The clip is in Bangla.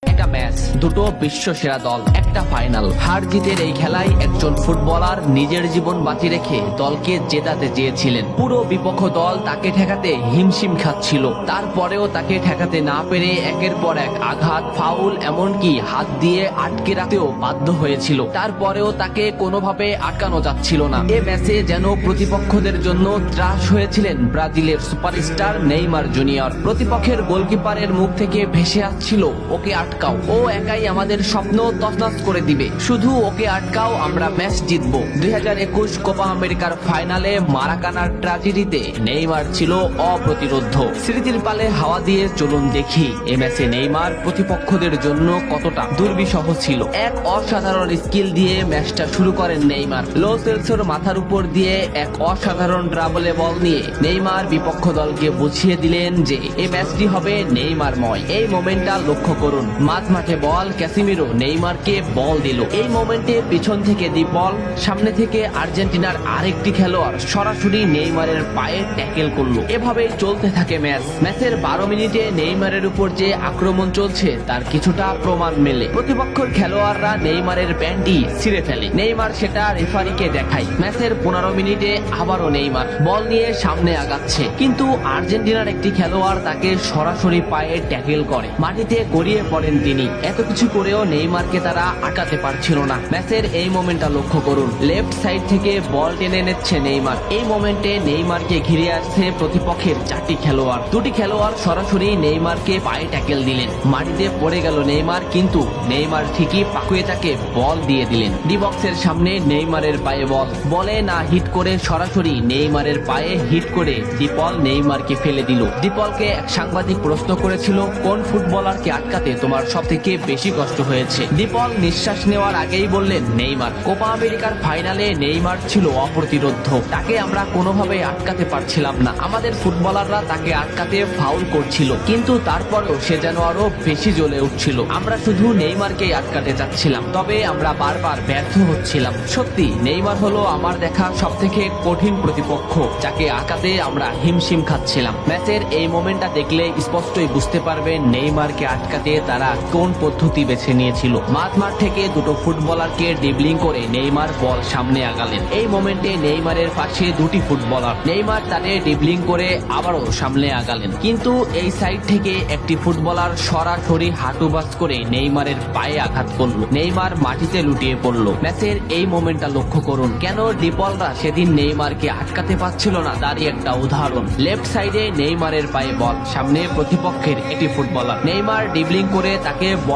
একটা ম্যাচ, দুটো বিশ্ব সেরা দল, একটা ফাইনাল। হার জিতের এই খেলায় একজন ফুটবলার নিজের জীবন বাজি রেখে দলকে জেতাতে চেয়েছিলেন। পুরো বিপক্ষ দল তাকে ঠেকাতে হিমশিম খাচ্ছিল, তারপরেও তাকে ঠেকাতে না পেরে একের পর এক আঘাত, ফাউল, এমনকি হাত দিয়ে আটকে রাখতেও বাধ্য হয়েছিল। তারপরেও তাকে কোনোভাবে আটকানো যাচ্ছিল না। এ ম্যাচে যেন প্রতিপক্ষদের জন্য ত্রাস হয়েছিলেন ব্রাজিলের সুপারস্টার নেইমার জুনিয়র। প্রতিপক্ষের গোলকিপারের মুখ থেকে ভেসে আসছিল, ওকে আটকাও, ও একাই আমাদের স্বপ্ন তছনছ করে দিবে, শুধু ওকে আটকাও, আমরা ম্যাচ জিতবো। 2021 কোপা আমেরিকার ফাইনালে মারাকানার ট্র্যাজেডিতে নেইমার ছিল অপ্রতিরোধ্য। স্মৃতির পালে হাওয়া দিয়ে চলুন দেখি এ ম্যাচে নেইমার প্রতিপক্ষদের জন্য কতটা দুর্বিষহ ছিল। এক অসাধারণ স্কিল দিয়ে ম্যাচটা শুরু করেন নেইমার। লো সেলসোর মাথার উপর দিয়ে এক অসাধারণ ড্রাবলে বল নিয়ে নেইমার বিপক্ষ দলকে বুঝিয়ে দিলেন যে এই ম্যাচটি হবে নেইমারময়। এই মোমেন্টটা লক্ষ্য করুন, মাঝমাঠে বল, ক্যাসিমিরো নেইমারকে বল দিল। এই মোমেন্টে পিছন থেকে দি বল, সামনে থেকে আর্জেন্টিনার আরেকটি খেলোয়াড় সরাসরি নেইমারের পায়ে ট্যাকেল করলো। এভাবেই চলতে থাকে ম্যাচ। ম্যাচের 12 মিনিটে নেইমারের উপর যে আক্রমণ চলছে তার কিছুটা প্রমাণ মেলে। প্রতিপক্ষের খেলোয়াড়রা নেইমারের প্যান্টি ছিঁড়ে ফেলে, নেইমার সেটা রেফারিকে দেখায়। ম্যাচের 15 মিনিটে আবারও নেইমার বল নিয়ে সামনে আগাচ্ছে, কিন্তু আর্জেন্টিনার একটি খেলোয়াড় তাকে সরাসরি পায়ে ট্যাকেল করে, মাটিতে গড়িয়ে পড়েন তিনি। এত কিছু করেও নেইমারকে তারা আটকাতে পারছিল না। ম্যাচের এই মোমেন্টটা লক্ষ্য করুন, লেফট সাইড থেকে বল টেনে নিচ্ছে নেইমার। এই মোমেন্টে নেইমারকে ঘিরে আসছে প্রতিপক্ষের 4টি খেলোয়াড়। 2টি খেলোয়াড় সরাসরি নেইমারকে পায়ে ট্যাকেল দিলেন, মাটিতে পড়ে গেল নেইমার, কিন্তু নেইমার ঠিকই পাকুয়ে তাকে বল দিয়ে দিলেন। ডি বক্সের সামনে নেইমারের পায়ে বল, বলে না হিট করে সরাসরি নেইমারের পায়ে হিট করে ডিপল নেইমারকে ফেলে দিল। ডিপলকে এক সাংবাদিক প্রশ্ন করেছিল, কোন ফুটবলারকে আটকাতে তোমার সবথেকে বেশি কষ্ট হয়েছে? ডিপল নিঃশ্বাস নেওয়ার আগেই বললেন নেইমার। কোপা আমেরিকার ফাইনালে নেইমার ছিল অপ্রতিরোধ্য, তাকে আমরা কোনোভাবেই আটকাতে পারছিলাম না। আমাদের ফুটবলাররা তাকে আটকাতে ফাউল করছিল, কিন্তু তারপরেও সে যেন আরো বেশি জ্বলে উঠছিল। আমরা শুধু নেইমারকেই আটকাতে চাচ্ছিলাম, তবে আমরা বারবার ব্যর্থ হচ্ছিলাম। সত্যি নেইমার হলো আমার দেখা সবথেকে কঠিন প্রতিপক্ষ, যাকে আটকাতে আমরা হিমশিম খাচ্ছিলাম। ম্যাচের এই মোমেন্টটা দেখলে স্পষ্টই বুঝতে পারবেন নেইমারকে আটকাতে তারা কোন পদ্ধতি বেছে নিয়েছিল। মাঝমাঠ থেকে দুটো ফুটবলারকে ড্রিবলিং করে নেইমার বল সামনে আগালেন। এই মোমেন্টে নেইমারের পাশে 2টি ফুটবলার, নেইমার তাদের ড্রিবলিং করে আবারও সামনে আগালেন, কিন্তু এই সাইড থেকে একটি ফুটবলার সরাসরি হাঁটুবাজ করে নেইমারের পায়ে আঘাত করলো। নেইমার মাটিতে লুটিয়ে পড়লো। ম্যাচের এই মোমেন্টটা লক্ষ্য করুন, কেন ডিপলরা সেদিন নেইমারকে আটকাতে পারছিল না তারই একটা উদাহরণ। লেফট সাইডে নেইমারের পায়ে বল, সামনে প্রতিপক্ষের একটি ফুটবলার, নেইমার ড্রিবলিং করে তাকে বল